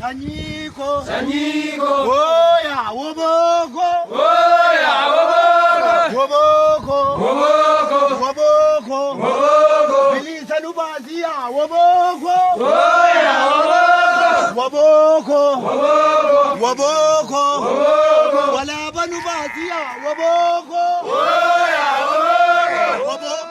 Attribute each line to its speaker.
Speaker 1: Sanyiko,
Speaker 2: Sanyiko,
Speaker 1: Oya, Woboko,
Speaker 2: Oya,
Speaker 1: Woboko,
Speaker 2: Woboko,
Speaker 1: Woboko,
Speaker 2: Woboko,
Speaker 1: Melissa Lubazia, Woboko,
Speaker 2: Oya,
Speaker 1: Woboko,
Speaker 2: Woboko,
Speaker 1: Woboko,
Speaker 2: Woboko,
Speaker 1: Walaba Lubazia, Woboko,
Speaker 2: Oya,
Speaker 1: Woboko,